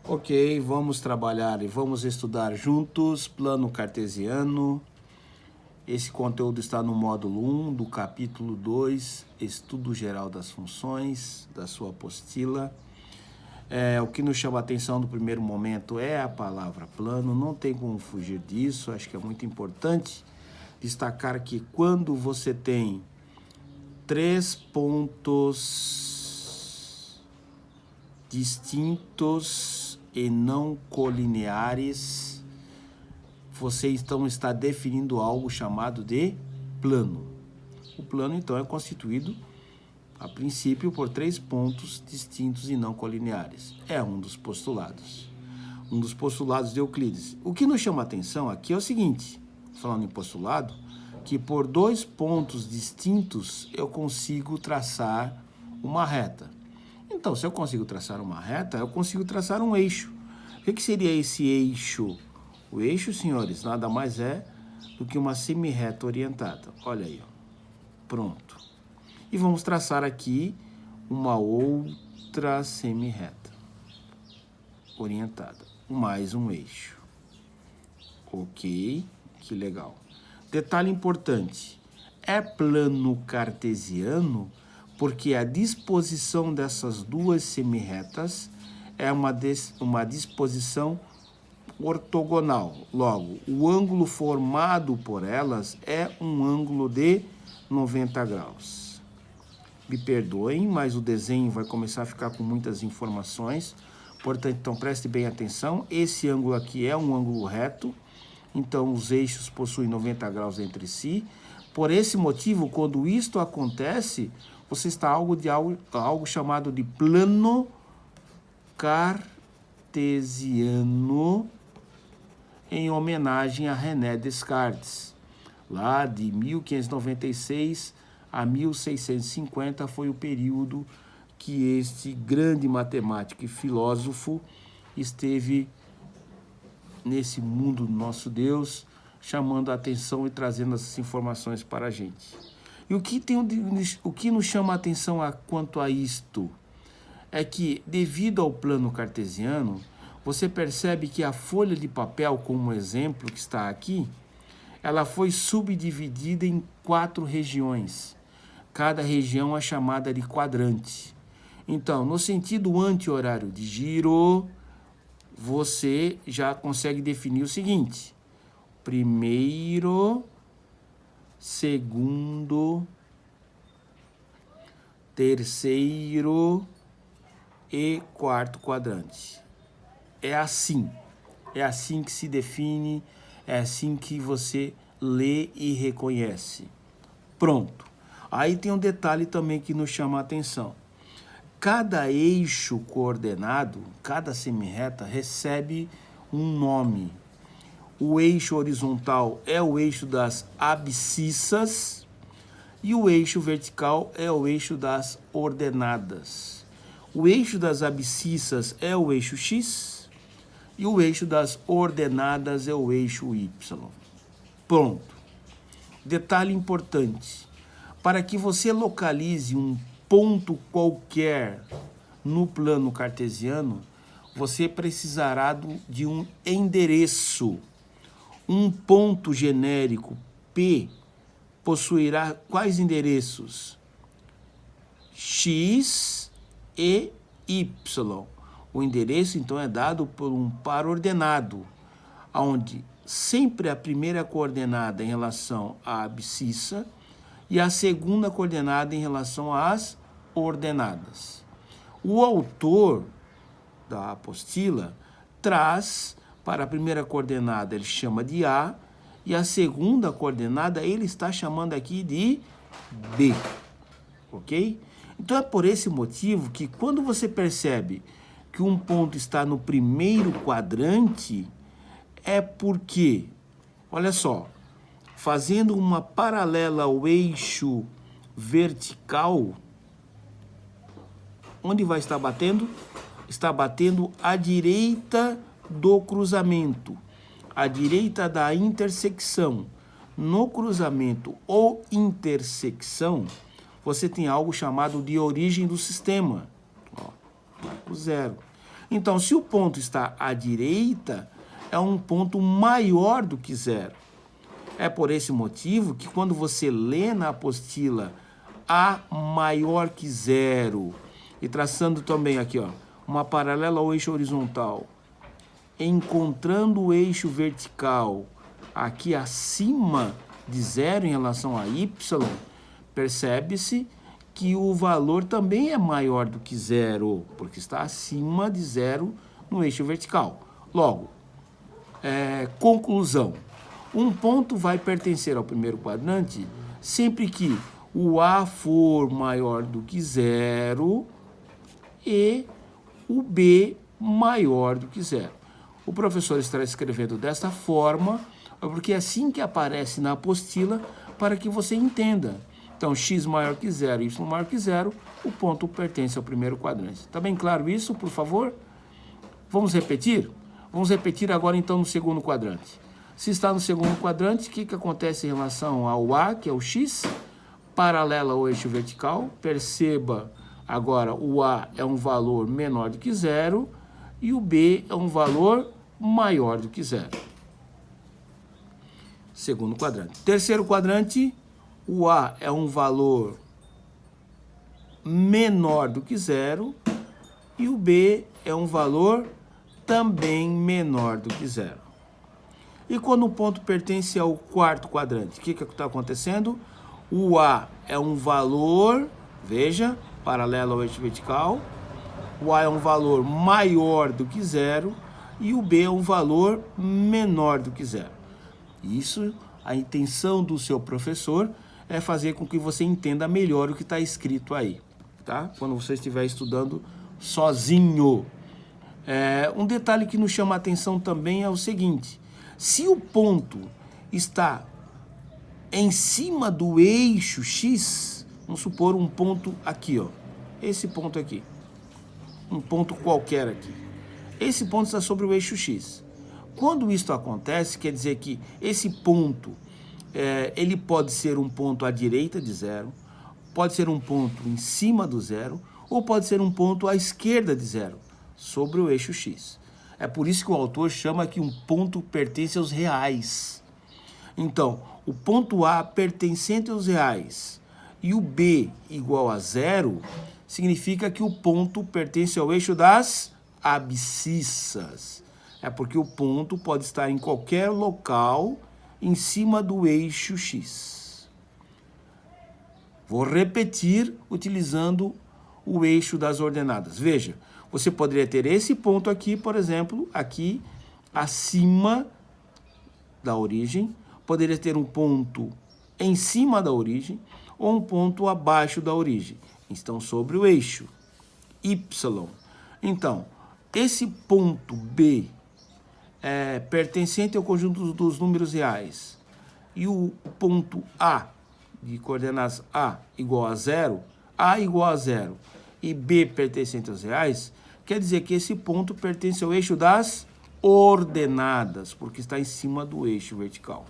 Ok, vamos trabalhar e vamos estudar juntos plano cartesiano. Esse conteúdo está no módulo 1 do capítulo 2, estudo geral das funções, da sua apostila. O que nos chama a atenção no primeiro momento é a palavra plano, não tem como fugir disso. Acho que é muito importante destacar que quando você tem três pontos distintos e não colineares, você então está definindo algo chamado de plano. O plano então é constituído, a princípio, por três pontos distintos e não colineares. É um dos postulados. Um dos postulados de Euclides. O que nos chama a atenção aqui é o seguinte, falando em postulado, que por dois pontos distintos eu consigo traçar uma reta. Então, se eu consigo traçar uma reta, eu consigo traçar um eixo. O que seria esse eixo? O eixo, senhores, nada mais é do que uma semirreta orientada. Olha aí, ó. Pronto. E vamos traçar aqui uma outra semirreta orientada, mais um eixo. Ok, que legal. Detalhe importante, é plano cartesiano porque a disposição dessas duas semirretas é uma disposição ortogonal. Logo, o ângulo formado por elas é um ângulo de 90 graus. Me perdoem, mas o desenho vai começar a ficar com muitas informações. Portanto, então preste bem atenção. Esse ângulo aqui é um ângulo reto. Então, os eixos possuem 90 graus entre si. Por esse motivo, quando isto acontece, você está algo chamado de plano cartesiano, em homenagem a René Descartes. Lá de 1596 a 1650 foi o período que este grande matemático e filósofo esteve nesse mundo do nosso Deus, chamando a atenção e trazendo essas informações para a gente. E o que nos chama a atenção quanto a isto é que, devido ao plano cartesiano, você percebe que a folha de papel, como exemplo que está aqui, ela foi subdividida em 4 regiões. Cada região é chamada de quadrante. Então, no sentido anti-horário de giro, você já consegue definir o seguinte: primeiro, segundo, terceiro e quarto quadrante. É assim que se define, é assim que você lê e reconhece. Pronto. Aí tem um detalhe também que nos chama a atenção. Cada eixo coordenado, cada semirreta recebe um nome. O eixo horizontal é o eixo das abscissas e o eixo vertical é o eixo das ordenadas. O eixo das abscissas é o eixo X e o eixo das ordenadas é o eixo Y. Pronto. Detalhe importante. Para que você localize um ponto qualquer no plano cartesiano, você precisará de um endereço. Um ponto genérico P possuirá quais endereços? X e Y. O endereço, então, é dado por um par ordenado, onde sempre a primeira coordenada em relação à abscissa e a segunda coordenada em relação às ordenadas. O autor da apostila traz para a primeira coordenada, ele chama de A, e a segunda coordenada ele está chamando aqui de B, ok? Então é por esse motivo que quando você percebe que um ponto está no primeiro quadrante, é porque, olha só, fazendo uma paralela ao eixo vertical, onde vai estar batendo? Está batendo à direita do cruzamento, à direita da intersecção. No cruzamento ou intersecção, você tem algo chamado de origem do sistema. Ó, marco zero. Então, se o ponto está à direita, é um ponto maior do que zero. É por esse motivo que quando você lê na apostila A maior que zero, e traçando também aqui, ó, uma paralela ao eixo horizontal, encontrando o eixo vertical aqui acima de zero em relação a y, percebe-se que o valor também é maior do que zero, porque está acima de zero no eixo vertical. Logo, conclusão. Um ponto vai pertencer ao primeiro quadrante sempre que o A for maior do que zero e o B maior do que zero. O professor está escrevendo desta forma, porque é assim que aparece na apostila, para que você entenda. Então, x maior que zero, y maior que zero, o ponto pertence ao primeiro quadrante. Está bem claro isso, por favor? Vamos repetir? Vamos repetir agora, então, no segundo quadrante. Se está no segundo quadrante, o que acontece em relação ao A, que é o x, paralela ao eixo vertical? Perceba agora, o A é um valor menor do que zero e o B é um valor maior do que zero. Segundo quadrante. Terceiro quadrante, o A é um valor menor do que zero e o B é um valor também menor do que zero. E quando o ponto pertence ao quarto quadrante, o que está acontecendo? O A é um valor, veja, paralelo ao eixo vertical, o A é um valor maior do que zero e o B é um valor menor do que zero. Isso, a intenção do seu professor é fazer com que você entenda melhor o que está escrito aí, tá? Quando você estiver estudando sozinho. Um detalhe que nos chama a atenção também é o seguinte: se o ponto está em cima do eixo X, vamos supor um ponto aqui, ó, esse ponto aqui, um ponto qualquer aqui. Esse ponto está sobre o eixo X. Quando isso acontece, quer dizer que esse ponto, ele pode ser um ponto à direita de zero, pode ser um ponto em cima do zero, ou pode ser um ponto à esquerda de zero, sobre o eixo X. É por isso que o autor chama que um ponto pertence aos reais. Então, o ponto A pertencente aos reais e o B igual a zero, significa que o ponto pertence ao eixo das abscissas. É porque o ponto pode estar em qualquer local em cima do eixo X. Vou repetir utilizando o eixo das ordenadas. Veja, você poderia ter esse ponto aqui, por exemplo, aqui acima da origem, poderia ter um ponto em cima da origem ou um ponto abaixo da origem. Estão sobre o eixo Y. Então, esse ponto B é pertencente ao conjunto dos números reais e o ponto A, de coordenadas A igual a zero e B pertencente aos reais, quer dizer que esse ponto pertence ao eixo das ordenadas, porque está em cima do eixo vertical.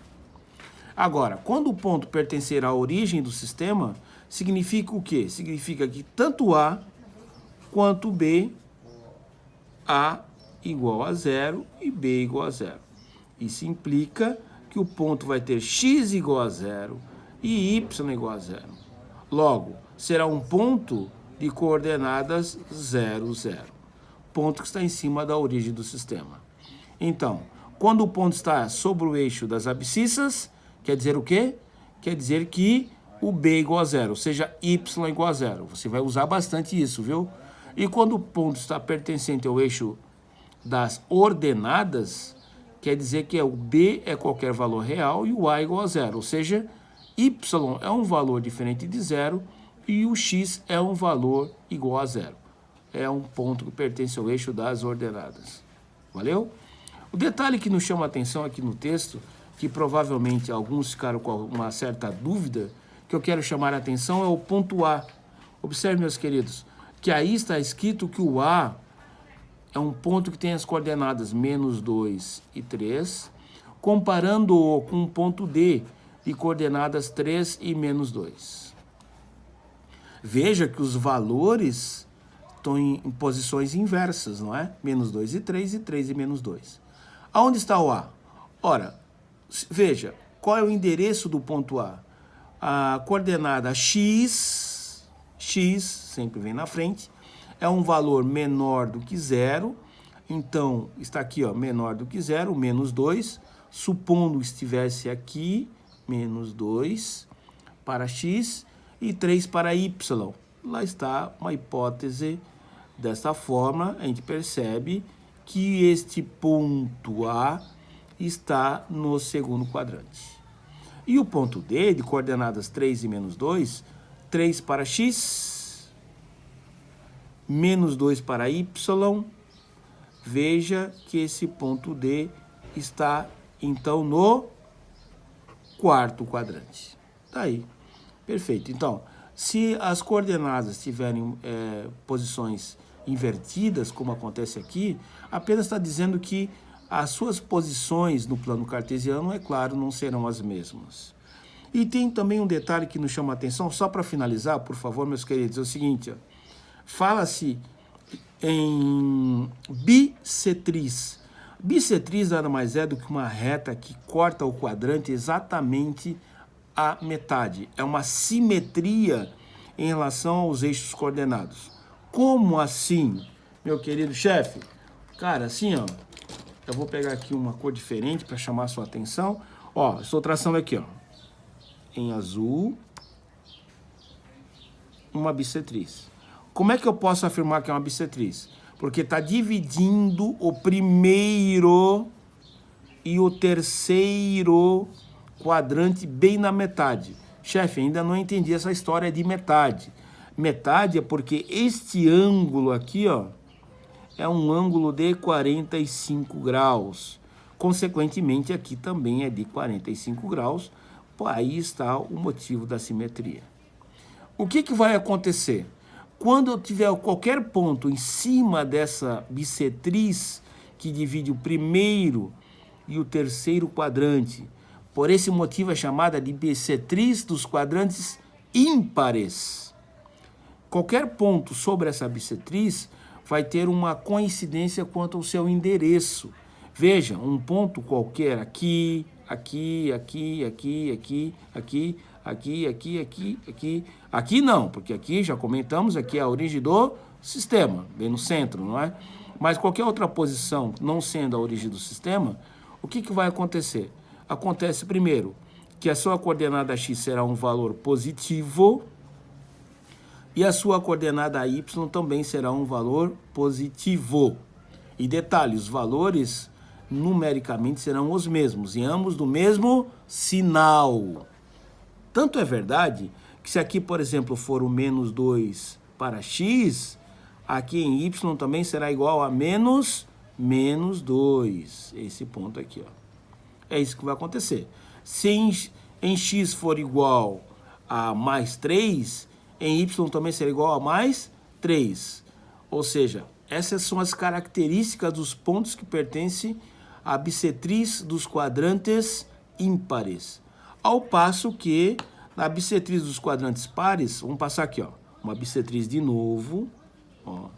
Agora, quando o ponto pertencer à origem do sistema, significa o quê? Significa que tanto A quanto B, A igual a zero e B igual a zero. Isso implica que o ponto vai ter x igual a zero e y igual a zero. Logo, será um ponto de coordenadas 0, 0. Ponto que está em cima da origem do sistema. Então, quando o ponto está sobre o eixo das abscissas, quer dizer o quê? Quer dizer que o B é igual a zero, ou seja, y é igual a zero. Você vai usar bastante isso, viu? E quando o ponto está pertencente ao eixo das ordenadas, quer dizer que o B é qualquer valor real e o A é igual a zero, ou seja, y é um valor diferente de zero e o x é um valor igual a zero. É um ponto que pertence ao eixo das ordenadas. Valeu? O detalhe que nos chama a atenção aqui no texto, que provavelmente alguns ficaram com uma certa dúvida, que eu quero chamar a atenção é o ponto A. Observe, meus queridos, que aí está escrito que o A é um ponto que tem as coordenadas menos 2 e 3, comparando-o com o ponto D, de coordenadas 3 e menos 2. Veja que os valores estão em posições inversas, não é? Menos 2 e 3 e menos 2. Aonde está o A? Ora, veja, qual é o endereço do ponto A? A coordenada x sempre vem na frente, é um valor menor do que 0, então está aqui, ó, menor do que 0, menos 2, supondo que estivesse aqui, menos 2 para x e 3 para y. Lá está uma hipótese. Dessa forma, a gente percebe que este ponto A está no segundo quadrante. E o ponto D, de coordenadas 3 e menos 2, 3 para x, menos 2 para y, veja que esse ponto D está, então, no quarto quadrante. Tá aí. Perfeito. Então, se as coordenadas tiverem posições invertidas, como acontece aqui, apenas está dizendo que as suas posições no plano cartesiano, é claro, não serão as mesmas. E tem também um detalhe que nos chama a atenção, só para finalizar, por favor, meus queridos, é o seguinte, fala-se em bissetriz. Bissetriz nada mais é do que uma reta que corta o quadrante exatamente à metade. É uma simetria em relação aos eixos coordenados. Como assim, meu querido chefe? Cara, assim, ó, eu vou pegar aqui uma cor diferente para chamar a sua atenção. Ó, estou traçando aqui, ó, em azul, uma bissetriz. Como é que eu posso afirmar que é uma bissetriz? Porque está dividindo o primeiro e o terceiro quadrante bem na metade. Chefe, ainda não entendi essa história de metade. Metade é porque este ângulo aqui, ó, é um ângulo de 45 graus. Consequentemente, aqui também é de 45 graus. Pô, aí está o motivo da simetria. O que vai acontecer? Quando eu tiver qualquer ponto em cima dessa bissetriz que divide o primeiro e o terceiro quadrante, por esse motivo é chamada de bissetriz dos quadrantes ímpares. Qualquer ponto sobre essa bissetriz vai ter uma coincidência quanto ao seu endereço. Veja, um ponto qualquer aqui, aqui, aqui, aqui, aqui, aqui, aqui, aqui, aqui, aqui. Aqui não, porque aqui, já comentamos, aqui é a origem do sistema, bem no centro, não é? Mas qualquer outra posição, não sendo a origem do sistema, o que vai acontecer? Acontece primeiro que a sua coordenada x será um valor positivo e a sua coordenada y também será um valor positivo. E detalhe, os valores numericamente serão os mesmos, e ambos do mesmo sinal. Tanto é verdade que se aqui, por exemplo, for o menos 2 para x, aqui em y também será igual a menos 2. Esse ponto aqui, ó. É isso que vai acontecer. Se em x for igual a mais 3, em y também será igual a mais 3. Ou seja, essas são as características dos pontos que pertencem à bissetriz dos quadrantes ímpares. Ao passo que, na bissetriz dos quadrantes pares, vamos passar aqui, ó, uma bissetriz de novo, ó.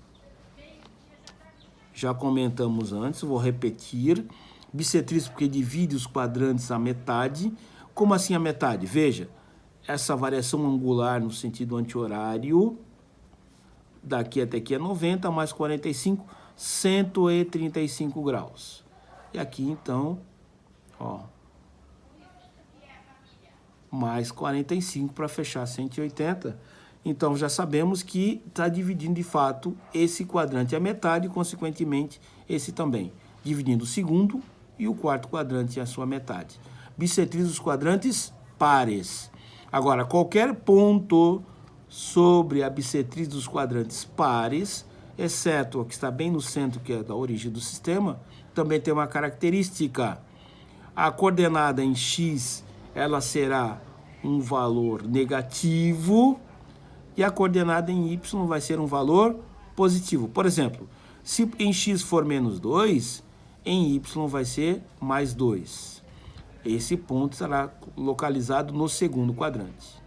Já comentamos antes, vou repetir. Bissetriz porque divide os quadrantes à metade. Como assim a metade? Veja, essa variação angular no sentido anti-horário, daqui até aqui é 90, mais 45, 135 graus. E aqui, então, ó, mais 45 para fechar 180. Então, já sabemos que está dividindo, de fato, esse quadrante à metade e, consequentemente, esse também. Dividindo o segundo e o quarto quadrante à sua metade. Bissetriz dos quadrantes pares. Agora, qualquer ponto sobre a bissetriz dos quadrantes pares, exceto o que está bem no centro, que é da origem do sistema, também tem uma característica. A coordenada em x, ela será um valor negativo e a coordenada em y vai ser um valor positivo. Por exemplo, se em x for menos 2, em y vai ser mais 2. Esse ponto será localizado no segundo quadrante.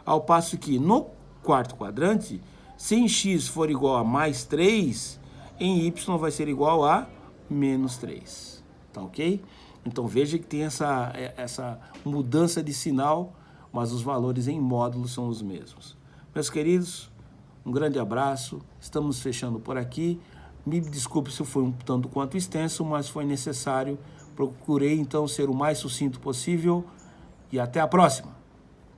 Ao passo que no quarto quadrante Se em x for igual a mais 3, em y vai ser igual a menos 3. Tá ok? Então veja que tem essa mudança de sinal, mas os valores em módulos são os mesmos. Meus queridos, um grande abraço. Estamos fechando por aqui. Me desculpe se foi um tanto quanto extenso, mas foi necessário. Procurei então ser o mais sucinto possível e até a próxima.